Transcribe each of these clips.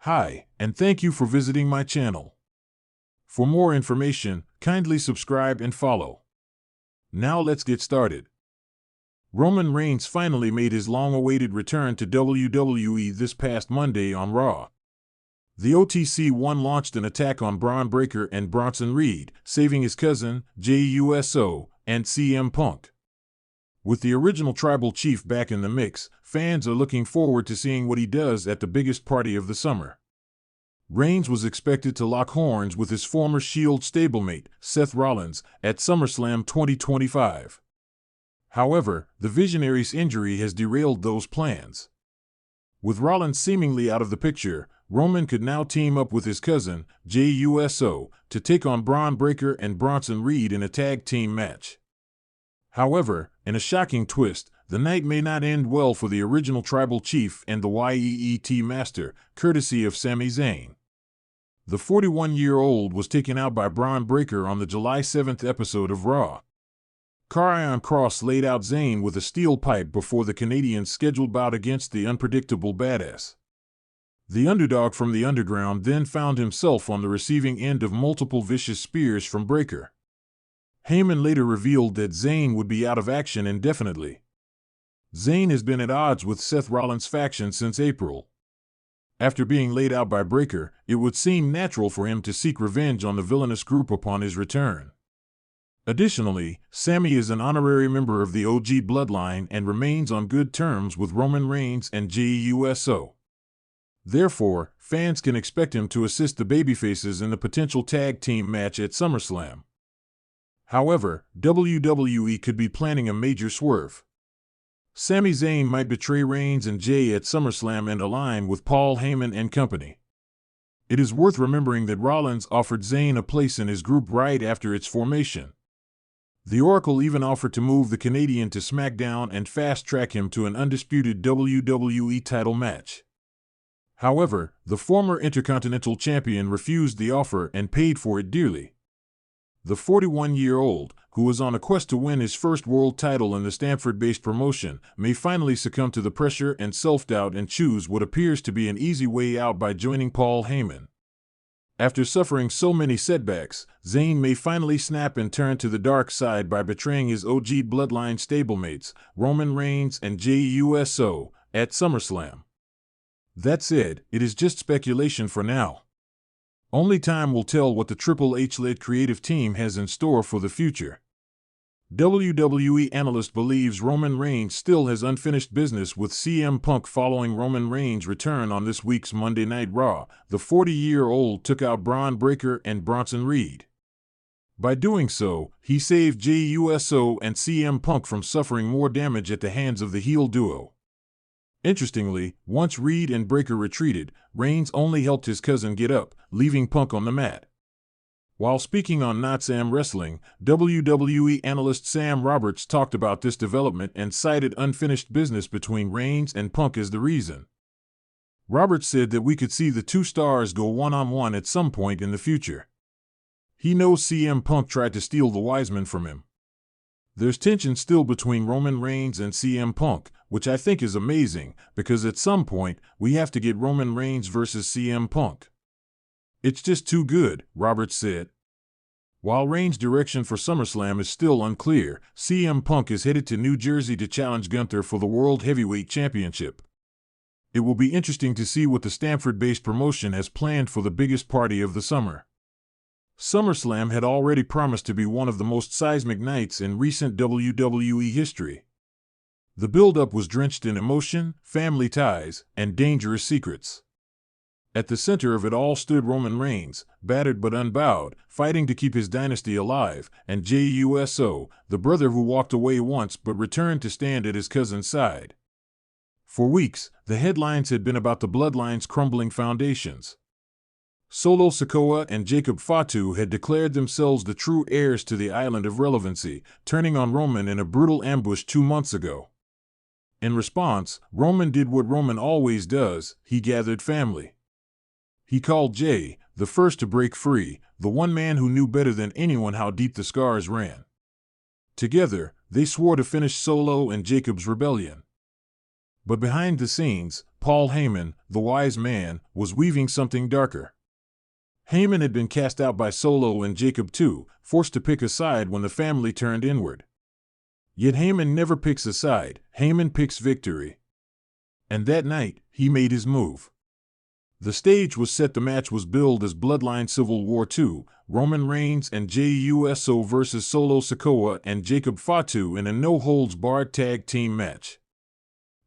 Hi, and thank you for visiting my channel. For more information, kindly subscribe and follow. Now let's get started. Roman Reigns finally made his long-awaited return to WWE this past Monday on Raw. The OTC1 launched an attack on Braun Breaker and Bronson Reed, saving his cousin, Jey Uso, and CM Punk. With the original Tribal Chief back in the mix, fans are looking forward to seeing what he does at the biggest party of the summer. Reigns was expected to lock horns with his former Shield stablemate, Seth Rollins, at SummerSlam 2025. However, the Visionary's injury has derailed those plans. With Rollins seemingly out of the picture, Roman could now team up with his cousin, Jey Uso, to take on Braun Breaker and Bronson Reed in a tag team match. However, in a shocking twist, the night may not end well for the original Tribal Chief and the YEET Master, courtesy of Sami Zayn. The 41-year-old was taken out by Braun Breaker on the July 7th episode of Raw. Karrion Kross laid out Zayn with a steel pipe before the Canadian's scheduled bout against the unpredictable Badass. The underdog from the underground then found himself on the receiving end of multiple vicious spears from Breaker. Heyman later revealed that Zayn would be out of action indefinitely. Zayn has been at odds with Seth Rollins' faction since April. After being laid out by Breaker, it would seem natural for him to seek revenge on the villainous group upon his return. Additionally, Sami is an honorary member of the OG bloodline and remains on good terms with Roman Reigns and Jey Uso. Therefore, fans can expect him to assist the babyfaces in the potential tag team match at SummerSlam. However, WWE could be planning a major swerve. Sami Zayn might betray Reigns and Jey at SummerSlam and align with Paul Heyman and company. It is worth remembering that Rollins offered Zayn a place in his group right after its formation. The Oracle even offered to move the Canadian to SmackDown and fast-track him to an undisputed WWE title match. However, the former Intercontinental Champion refused the offer and paid for it dearly. The 41-year-old, who was on a quest to win his first world title in the Stamford-based promotion, may finally succumb to the pressure and self-doubt and choose what appears to be an easy way out by joining Paul Heyman. After suffering so many setbacks, Zayn may finally snap and turn to the dark side by betraying his OG bloodline stablemates, Roman Reigns and Jey Uso, at SummerSlam. That said, it is just speculation for now. Only time will tell what the Triple H-led creative team has in store for the future. WWE analyst believes Roman Reigns still has unfinished business with CM Punk following Roman Reigns' return on this week's Monday Night Raw. The 40-year-old took out Braun Breaker and Bronson Reed. By doing so, he saved Jey Uso and CM Punk from suffering more damage at the hands of the heel duo. Interestingly, once Reed and Breaker retreated, Reigns only helped his cousin get up, leaving Punk on the mat. While speaking on Not Sam Wrestling, WWE analyst Sam Roberts talked about this development and cited unfinished business between Reigns and Punk as the reason. Roberts said that we could see the two stars go one-on-one at some point in the future. He knows CM Punk tried to steal the Wiseman from him. There's tension still between Roman Reigns and CM Punk, which I think is amazing, because at some point, we have to get Roman Reigns versus CM Punk. It's just too good, Roberts said. While Reigns' direction for SummerSlam is still unclear, CM Punk is headed to New Jersey to challenge Gunther for the World Heavyweight Championship. It will be interesting to see what the Stamford-based promotion has planned for the biggest party of the summer. SummerSlam had already promised to be one of the most seismic nights in recent WWE history. The build-up was drenched in emotion, family ties, and dangerous secrets. At the center of it all stood Roman Reigns, battered but unbowed, fighting to keep his dynasty alive, and Jey Uso, the brother who walked away once but returned to stand at his cousin's side. For weeks, the headlines had been about the bloodline's crumbling foundations. Solo Sikoa and Jacob Fatu had declared themselves the true heirs to the island of relevancy, turning on Roman in a brutal ambush 2 months ago. In response, Roman did what Roman always does: he gathered family. He called Jey, the first to break free, the one man who knew better than anyone how deep the scars ran. Together, they swore to finish Solo and Jacob's rebellion. But behind the scenes, Paul Heyman, the wise man, was weaving something darker. Heyman had been cast out by Solo and Jacob too, forced to pick a side when the family turned inward. Yet Heyman never picks a side, Heyman picks victory. And that night, he made his move. The stage was set. The match was billed as Bloodline Civil War II, Roman Reigns and Jey Uso versus Solo Sikoa and Jacob Fatu in a no-holds-barred tag team match.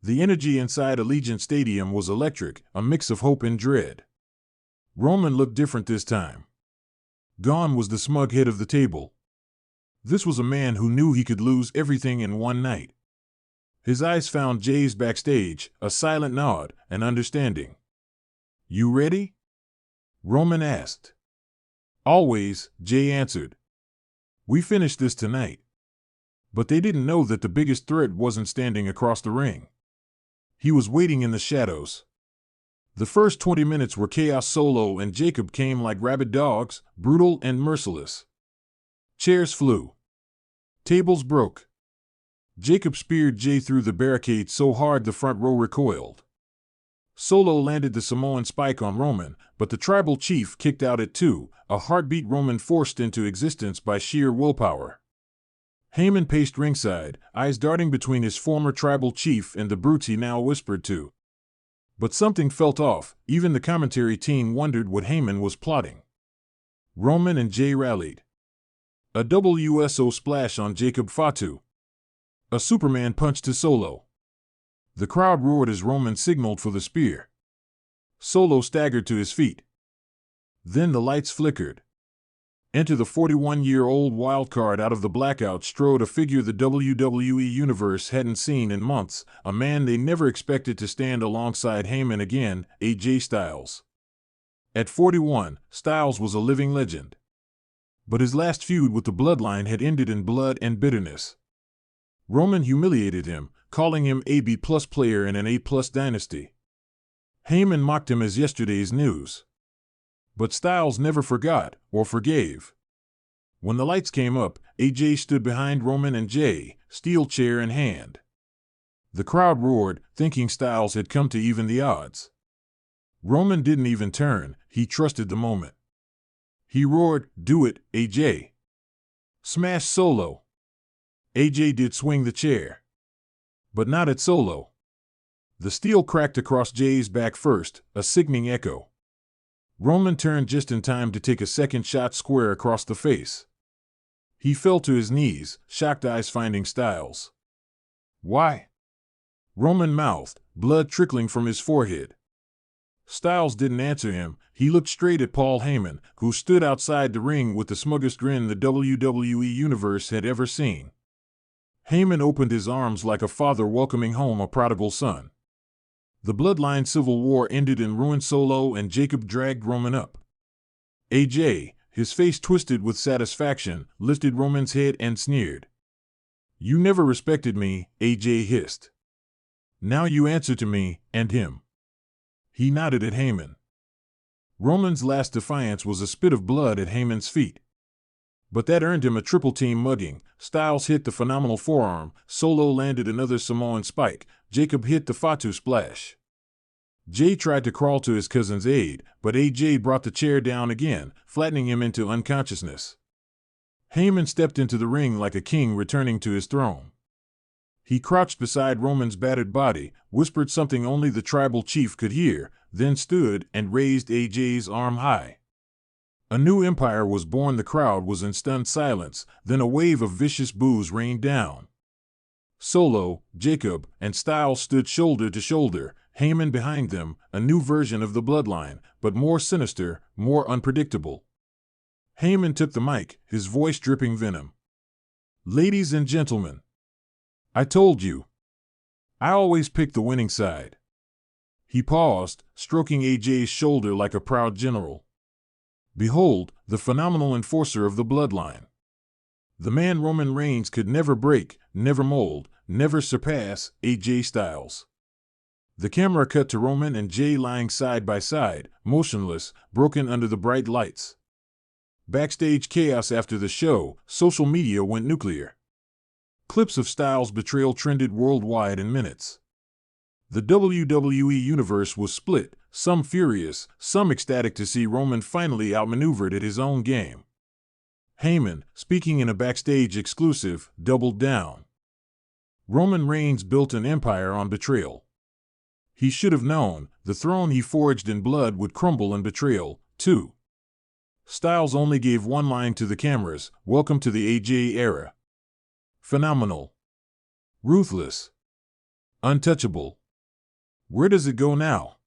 The energy inside Allegiant Stadium was electric, a mix of hope and dread. Roman looked different this time. Gone was the smug head of the table. This was a man who knew he could lose everything in one night. His eyes found Jey's backstage, a silent nod, an understanding. "You ready?" Roman asked. "Always," Jey answered. "We finished this tonight." But they didn't know that the biggest threat wasn't standing across the ring. He was waiting in the shadows. The first 20 minutes were chaos. Solo and Jacob came like rabid dogs, brutal and merciless. Chairs flew. Tables broke. Jacob speared Jey through the barricade so hard the front row recoiled. Solo landed the Samoan spike on Roman, but the tribal chief kicked out at 2, a heartbeat Roman forced into existence by sheer willpower. Heyman paced ringside, eyes darting between his former tribal chief and the brutes he now whispered to. But something felt off. Even the commentary team wondered what Heyman was plotting. Roman and Jey rallied. A WSO splash on Jacob Fatu. A Superman punch to Solo. The crowd roared as Roman signaled for the spear. Solo staggered to his feet. Then the lights flickered. Enter the 41-year-old wildcard. Out of the blackout strode a figure the WWE Universe hadn't seen in months, a man they never expected to stand alongside Heyman again, AJ Styles. At 41, Styles was a living legend. But his last feud with the Bloodline had ended in blood and bitterness. Roman humiliated him, calling him a B+ player in an A+ dynasty. Heyman mocked him as yesterday's news. But Styles never forgot or forgave. When the lights came up, AJ stood behind Roman and Jey, steel chair in hand. The crowd roared, thinking Styles had come to even the odds. Roman didn't even turn, he trusted the moment. He roared, "Do it, AJ! Smash Solo!" AJ did swing the chair. But not at Solo. The steel cracked across Jey's back first, a sickening echo. Roman turned just in time to take a second shot square across the face. He fell to his knees, shocked eyes finding Styles. "Why?" Roman mouthed, blood trickling from his forehead. Styles didn't answer him. He looked straight at Paul Heyman, who stood outside the ring with the smuggest grin the WWE Universe had ever seen. Heyman opened his arms like a father welcoming home a prodigal son. The Bloodline Civil War ended in ruin. Solo and Jacob dragged Roman up. AJ, his face twisted with satisfaction, lifted Roman's head and sneered. "You never respected me," AJ hissed. "Now you answer to me, and him." He nodded at Heyman. Roman's last defiance was a spit of blood at Heyman's feet. But that earned him a triple-team mugging. Styles hit the phenomenal forearm, Solo landed another Samoan spike, Jacob hit the Fatu splash. Jey tried to crawl to his cousin's aid, but AJ brought the chair down again, flattening him into unconsciousness. Heyman stepped into the ring like a king returning to his throne. He crouched beside Roman's battered body, whispered something only the tribal chief could hear, then stood and raised AJ's arm high. A new empire was born. The crowd was in stunned silence, then a wave of vicious boos rained down. Solo, Jacob, and Styles stood shoulder to shoulder, Heyman behind them, a new version of the Bloodline, but more sinister, more unpredictable. Heyman took the mic, his voice dripping venom. "Ladies and gentlemen, I told you. I always pick the winning side." He paused, stroking AJ's shoulder like a proud general. "Behold, the phenomenal enforcer of the Bloodline. The man Roman Reigns could never break, never mold, never surpass, AJ Styles." The camera cut to Roman and Jey lying side by side, motionless, broken under the bright lights. Backstage chaos after the show, social media went nuclear. Clips of Styles' betrayal trended worldwide in minutes. The WWE Universe was split, some furious, some ecstatic to see Roman finally outmaneuvered at his own game. Heyman, speaking in a backstage exclusive, doubled down. Roman Reigns built an empire on betrayal. He should have known, the throne he forged in blood would crumble in betrayal, too. Styles only gave one line to the cameras: "Welcome to the AJ era." Phenomenal. Ruthless. Untouchable. Where does it go now?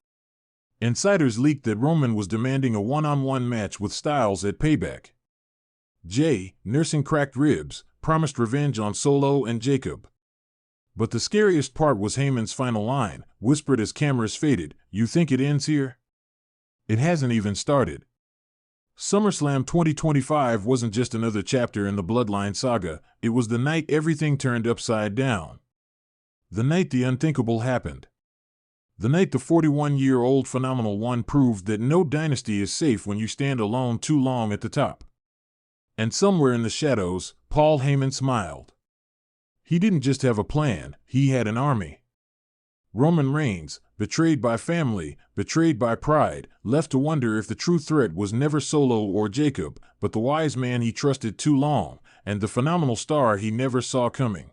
Insiders leaked that Roman was demanding a one-on-one match with Styles at Payback. Jey, nursing cracked ribs, promised revenge on Solo and Jacob. But the scariest part was Heyman's final line, whispered as cameras faded: "You think it ends here? It hasn't even started." SummerSlam 2025 wasn't just another chapter in the Bloodline saga, it was the night everything turned upside down. The night the unthinkable happened. The night the 41-year-old Phenomenal One proved that no dynasty is safe when you stand alone too long at the top. And somewhere in the shadows, Paul Heyman smiled. He didn't just have a plan, he had an army. Roman Reigns, betrayed by family, betrayed by pride, left to wonder if the true threat was never Solo or Jacob, but the wise man he trusted too long, and the phenomenal star he never saw coming.